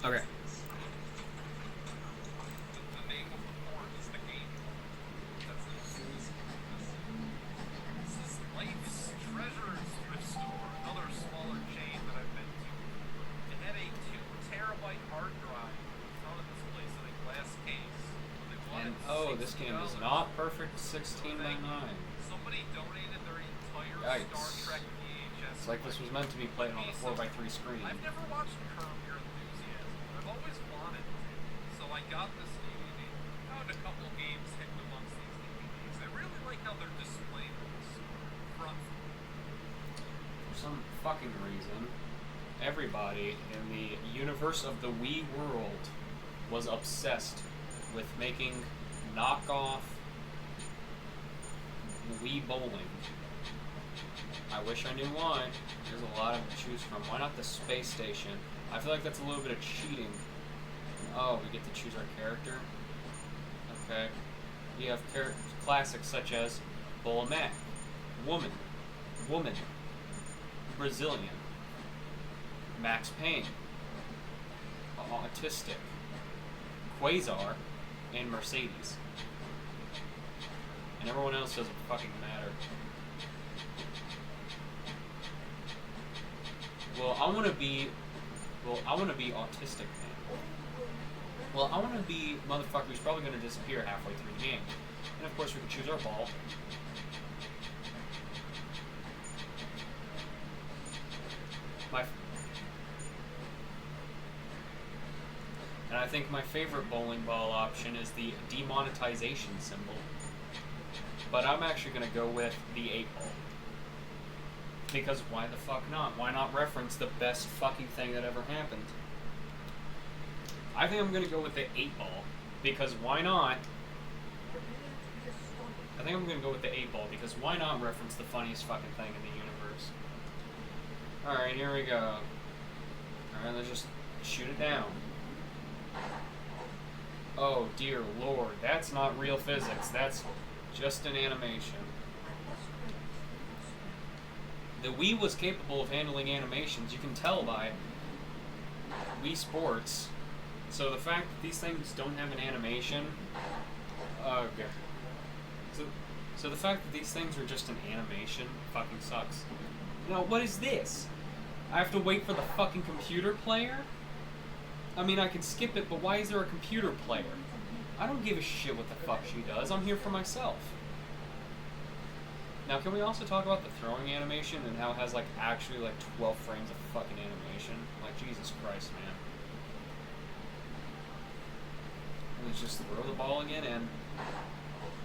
Okay. The name of the port is the game. That's the this is Life's Treasures thrift store, another smaller chain that I've been to. It had a 2 terabyte hard drive found at this place in a glass case. And oh, this game is not perfect 16 by 9. Somebody donated their entire Yikes. Star Trek VHS. It's like this was meant to be played on a 4x3 screen. I've never watched Curb Your Enthusiasm, but I've always wanted to. So I got this DVD. Found a couple games hidden amongst these DVDs. I really like how they're displayed on the front. For some fucking reason, everybody in the universe of the Wii world was obsessed with making knockoff Wii bowling. I wish I knew why. There's a lot to choose from. Why not the space station? I feel like that's a little bit of cheating. Oh, we get to choose our character? Okay. You have classics such as Bulamac, Woman, Brazilian, Max Payne, Autistic, Quasar, and Mercedes. And everyone else doesn't fucking matter. Well, I want to be autistic, man. Well, I want to be motherfucker who's probably going to disappear halfway through the game. And of course we can choose our ball. And I think my favorite bowling ball option is the demonetization symbol. But I'm actually going to go with the 8 ball. Because why the fuck not? Why not reference the best fucking thing that ever happened? I think I'm going to go with the 8 ball. Because why not? I think I'm going to go with the 8 ball. Because why not reference the funniest fucking thing in the universe? Alright, here we go. Alright, let's just shoot it down. Oh dear lord, that's not real physics. That's just an animation. The Wii was capable of handling animations. You can tell by Wii Sports. So the fact that these things don't have an animation, okay. So the fact that these things are just an animation fucking sucks. Now, what is this? I have to wait for the fucking computer player? I mean, I can skip it, but why is there a computer player? I don't give a shit what the fuck she does. I'm here for myself. Now, can we also talk about the throwing animation and how it has, like, actually, like, 12 frames of fucking animation? Like, Jesus Christ, man. Let's just throw the ball again and...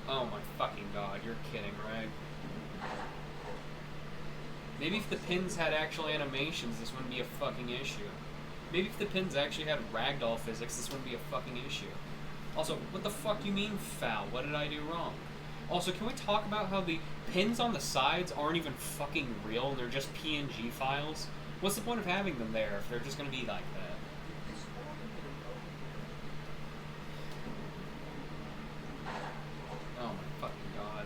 Oh my fucking god, you're kidding, right? Maybe if the pins had actual animations, this wouldn't be a fucking issue. Maybe if the pins actually had ragdoll physics, this wouldn't be a fucking issue. Also, what the fuck do you mean foul? What did I do wrong? Also, can we talk about how the pins on the sides aren't even fucking real and they're just PNG files? What's the point of having them there if they're just gonna be like that? Oh my fucking god.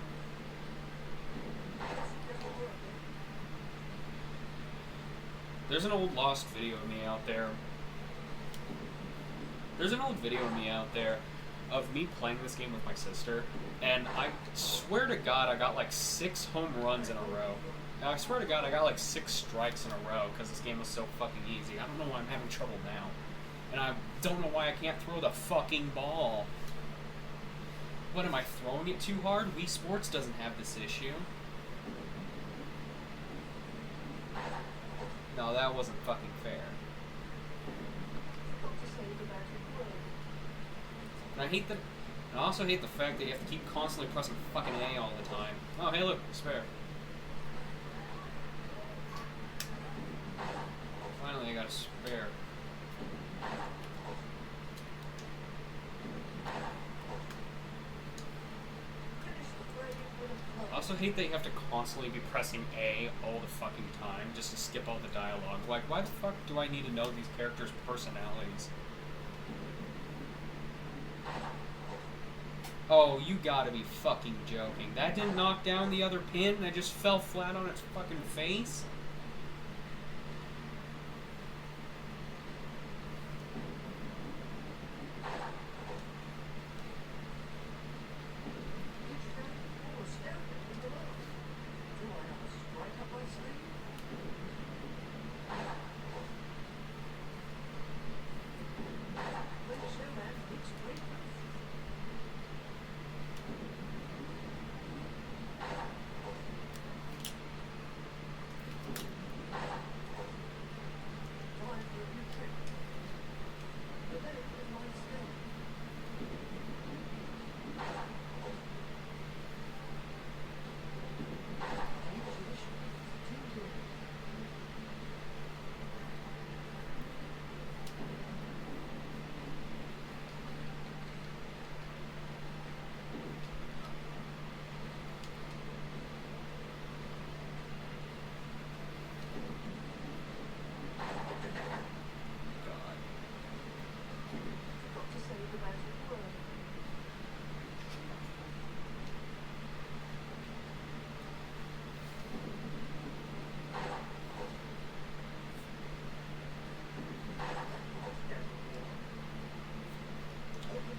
There's an old lost video of me out there. There's an old video of me out there of me playing this game with my sister, and I swear to God I got like 6 home runs in a row. Now, I swear to God I got like 6 strikes in a row because this game was so fucking easy. I don't know why I'm having trouble now. And I don't know why I can't throw the fucking ball. What, am I throwing it too hard? Wii Sports doesn't have this issue. No, that wasn't fucking fair. And I also hate the fact that you have to keep constantly pressing fucking A all the time. Oh, hey look, spare. Finally I got a spare. I also hate that you have to constantly be pressing A all the fucking time just to skip all the dialogue. Like, why the fuck do I need to know these characters' personalities? Oh, you gotta be fucking joking. That didn't knock down the other pin? That just fell flat on its fucking face?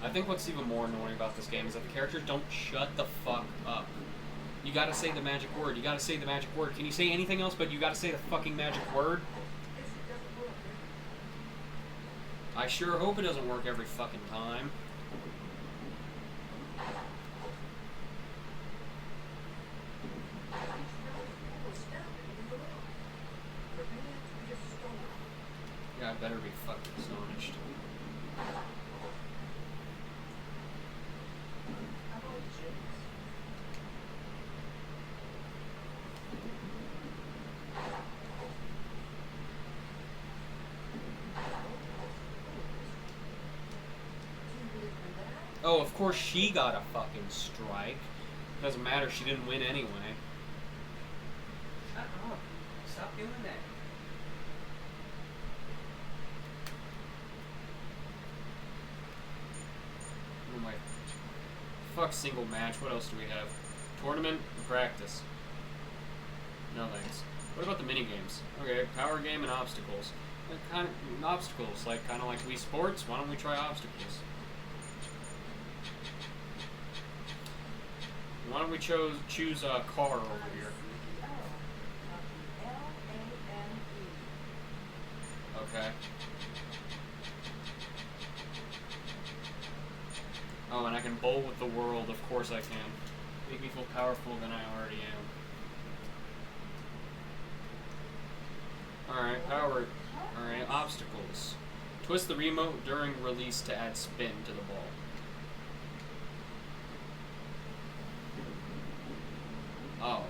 I think what's even more annoying about this game is that the characters don't shut the fuck up. You gotta say the magic word. You gotta say the magic word. Can you say anything else but you gotta say the fucking magic word? I sure hope it doesn't work every fucking time. Yeah, I better be fucking astonished. Oh, of course she got a fucking strike. Doesn't matter, she didn't win anyway. Shut up. Stop doing that. Oh my. Fuck single match. What else do we have? Tournament and practice. No thanks. What about the mini games? Okay, power game and obstacles. Like kind of obstacles, like kind of like Wii Sports. Why don't we try obstacles? Why don't we choose a car over here? Okay. Oh, and I can bowl with the world. Of course I can. Make me feel powerful than I already am. Alright, power. Alright, obstacles. Twist the remote during release to add spin to the ball. Oh.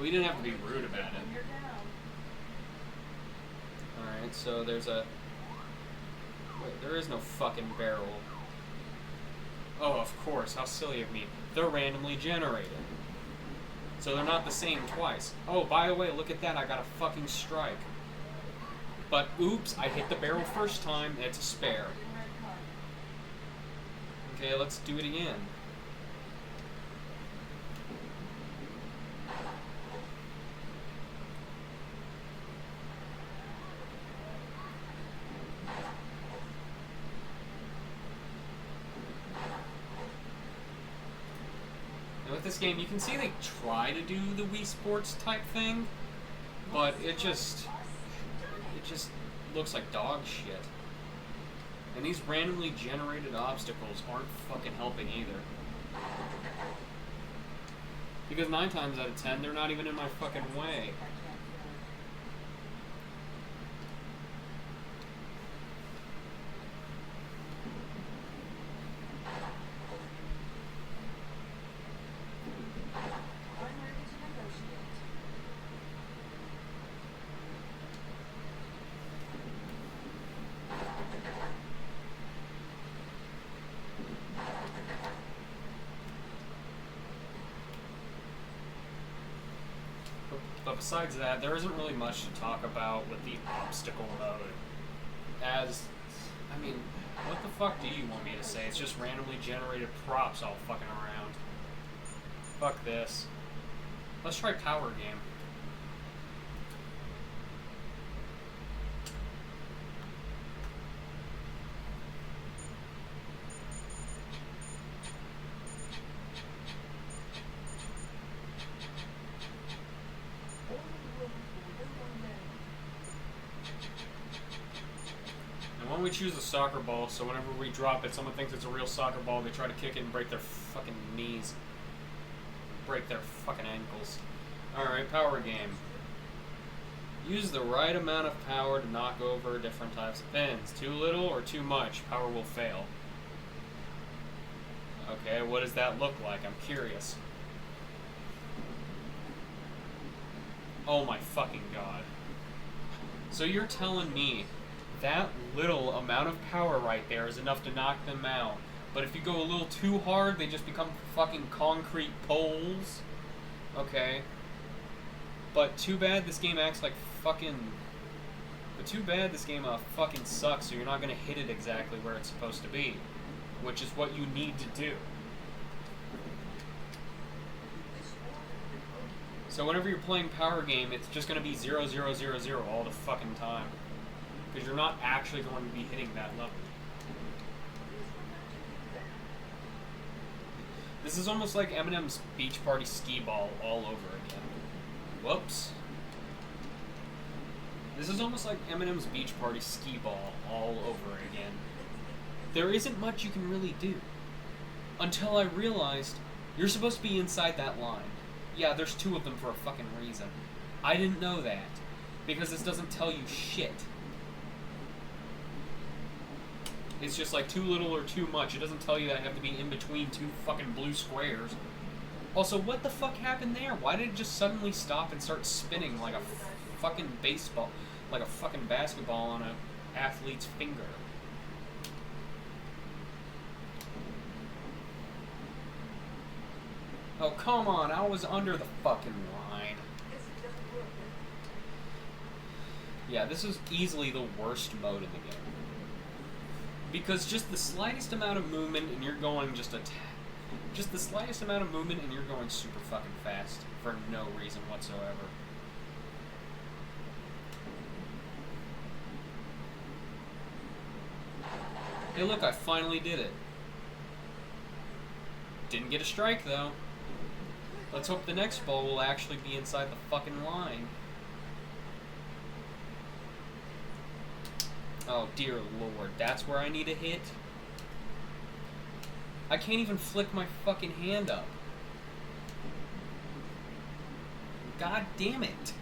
We didn't have to be rude about it. Alright, so there's a... Wait, there is no fucking barrel. Oh, of course, how silly of me. They're randomly generated. So they're not the same twice. Oh, by the way, look at that, I got a fucking strike. But, oops, I hit the barrel first time, and it's a spare. Okay, let's do it again. And with this game, you can see they try to do the Wii Sports type thing, but it just looks like dog shit. And these randomly generated obstacles aren't fucking helping either. Because 9 times out of 10, they're not even in my fucking way. But besides that, there isn't really much to talk about with the obstacle mode. As, I mean, what the fuck do you want me to say? It's just randomly generated props all fucking around. Fuck this. Let's try power game. We choose a soccer ball, so whenever we drop it, someone thinks it's a real soccer ball, they try to kick it and break their fucking knees. Break their fucking ankles. Alright, power game. Use the right amount of power to knock over different types of pins. Too little or too much, power will fail. Okay, what does that look like? I'm curious. Oh my fucking god. So you're telling me that little amount of power right there is enough to knock them out. But if you go a little too hard, they just become fucking concrete poles. Okay. But too bad this game acts like fucking... But too bad this game fucking sucks, so you're not gonna hit it exactly where it's supposed to be. Which is what you need to do. So whenever you're playing power game, it's just gonna be 0, 0, 0, 0 all the fucking time. Because you're not actually going to be hitting that level. This is almost like Eminem's Beach Party Skee Ball all over again. Whoops. This is almost like Eminem's Beach Party Skee Ball all over again. There isn't much you can really do. Until I realized you're supposed to be inside that line. Yeah, there's 2 of them for a fucking reason. I didn't know that. Because this doesn't tell you shit. It's just like too little or too much. It doesn't tell you that I have to be in between 2 fucking blue squares. Also, what the fuck happened there? Why did it just suddenly stop and start spinning like a fucking baseball, like a fucking basketball on an athlete's finger? Oh, come on, I was under the fucking line. Yeah, this is easily the worst mode in the game. Because just the slightest amount of movement and you're going just the slightest amount of movement and you're going super fucking fast for no reason whatsoever. Hey look, I finally did it. Didn't get a strike though. Let's hope the next ball will actually be inside the fucking line. Oh dear lord, that's where I need to hit? I can't even flick my fucking hand up. God damn it.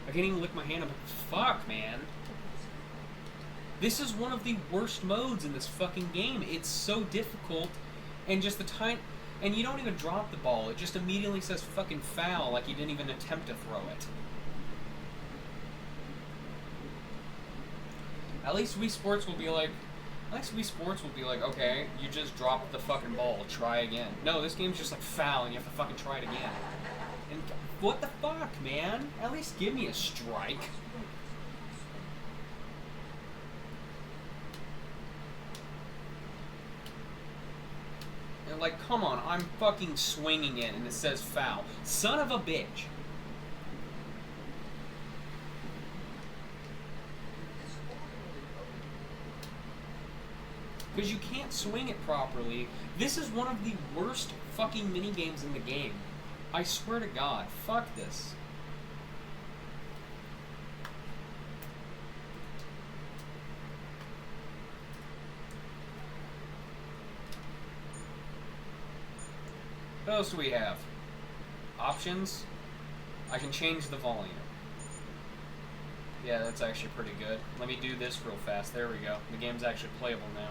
I can't even lick my hand up. Fuck, man. This is one of the worst modes in this fucking game. It's so difficult, and just the time... And you don't even drop the ball. It just immediately says fucking foul, like you didn't even attempt to throw it. At least Wii Sports will be like, okay, you just dropped the fucking ball, try again. No, this game's just like foul, and you have to fucking try it again. And what the fuck, man? At least give me a strike. And like, come on, I'm fucking swinging it, and it says foul. Son of a bitch. Because you can't swing it properly. This is one of the worst fucking minigames in the game. I swear to God. Fuck this. What else do we have? Options. I can change the volume. Yeah, that's actually pretty good. Let me do this real fast. There we go. The game's actually playable now.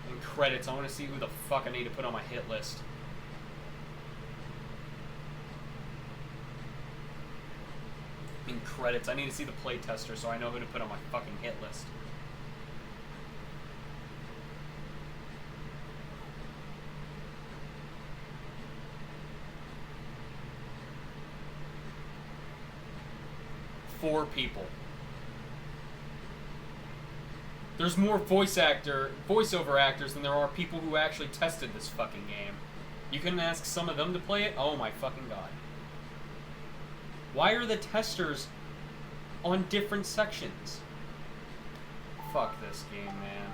In credits, I want to see who the fuck I need to put on my hit list. In credits, I need to see the playtester so I know who to put on my fucking hit list. Four people. There's more voiceover actors than there are people who actually tested this fucking game. You couldn't ask some of them to play it? Oh my fucking god. Why are the testers on different sections? Fuck this game, man.